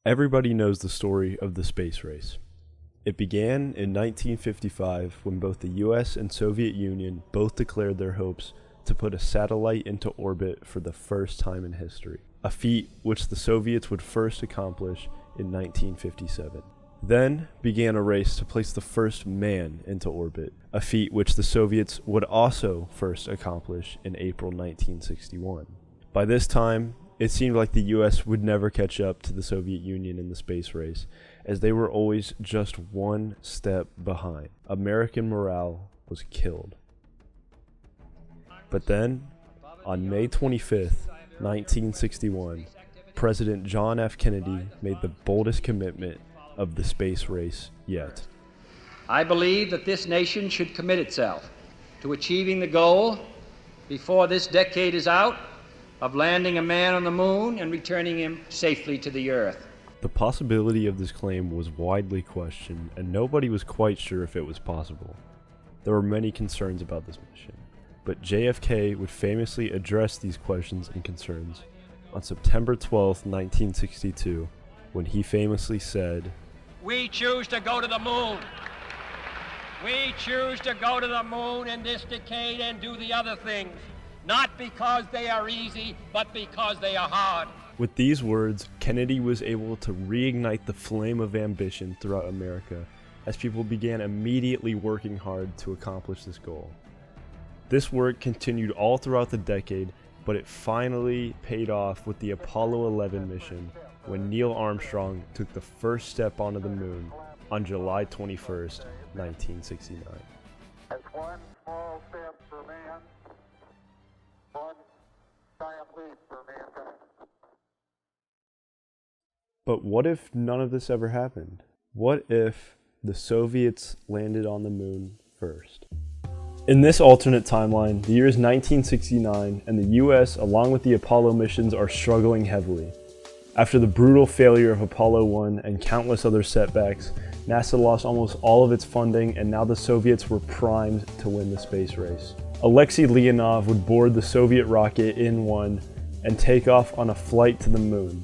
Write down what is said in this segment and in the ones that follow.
Everybody knows the story of the space race. It began in 1955 when both the US and Soviet Union both declared their hopes to put a satellite into orbit for the first time in history, a feat which the Soviets would first accomplish in 1957. Then began a race to place the first man into orbit, a feat which the Soviets would also first accomplish in April 1961. By this time, it seemed like the US would never catch up to the Soviet Union in the space race, as they were always just one step behind. American morale was killed. But then, on May 25th, 1961, President John F. Kennedy made the boldest commitment of the space race yet. I believe that this nation should commit itself to achieving the goal, before this decade is out, of landing a man on the moon and returning him safely to the earth. The possibility of this claim was widely questioned, and nobody was quite sure if it was possible. There were many concerns about this mission, but JFK would famously address these questions and concerns on September 12, 1962, when he famously said, "We choose to go to the moon. We choose to go to the moon in this decade and do the other things. Not because they are easy, but because they are hard." With these words, Kennedy was able to reignite the flame of ambition throughout America as people began immediately working hard to accomplish this goal. This work continued all throughout the decade, but it finally paid off with the Apollo 11 mission when Neil Armstrong took the first step onto the moon on July 21st, 1969. That's one small step for man, one giant leap for mankind. But what if none of this ever happened? What if the Soviets landed on the moon first? In this alternate timeline, the year is 1969, and the US, along with the Apollo missions, are struggling heavily. After the brutal failure of Apollo 1 and countless other setbacks, NASA lost almost all of its funding, and now the Soviets were primed to win the space race. Alexei Leonov would board the Soviet rocket In-1 and take off on a flight to the moon.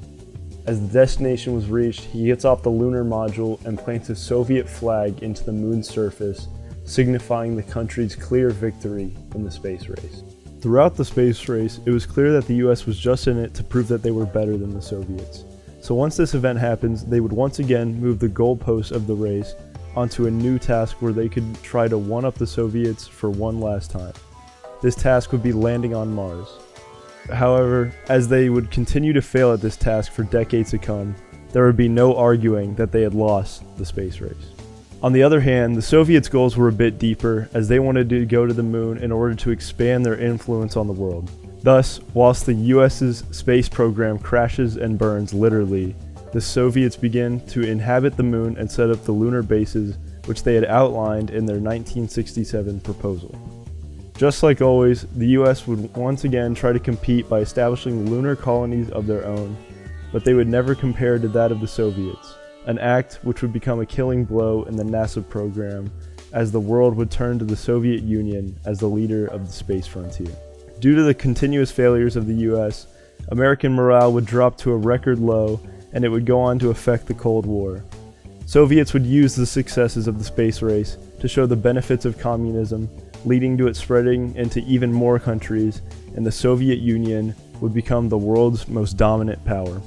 As the destination was reached, he gets off the lunar module and plants a Soviet flag into the moon's surface, signifying the country's clear victory in the space race. Throughout the space race, it was clear that the US was just in it to prove that they were better than the Soviets. So once this event happens, they would once again move the goalposts of the race onto a new task where they could try to one-up the Soviets for one last time. This task would be landing on Mars. However, as they would continue to fail at this task for decades to come, there would be no arguing that they had lost the space race. On the other hand, the Soviets' goals were a bit deeper, as they wanted to go to the moon in order to expand their influence on the world. Thus, whilst the US's space program crashes and burns literally, the Soviets begin to inhabit the moon and set up the lunar bases which they had outlined in their 1967 proposal. Just like always, the US would once again try to compete by establishing lunar colonies of their own, but they would never compare to that of the Soviets, an act which would become a killing blow in the NASA program, as the world would turn to the Soviet Union as the leader of the space frontier. Due to the continuous failures of the US, American morale would drop to a record low, and it would go on to affect the Cold War. Soviets would use the successes of the space race to show the benefits of communism, leading to it spreading into even more countries, and the Soviet Union would become the world's most dominant power.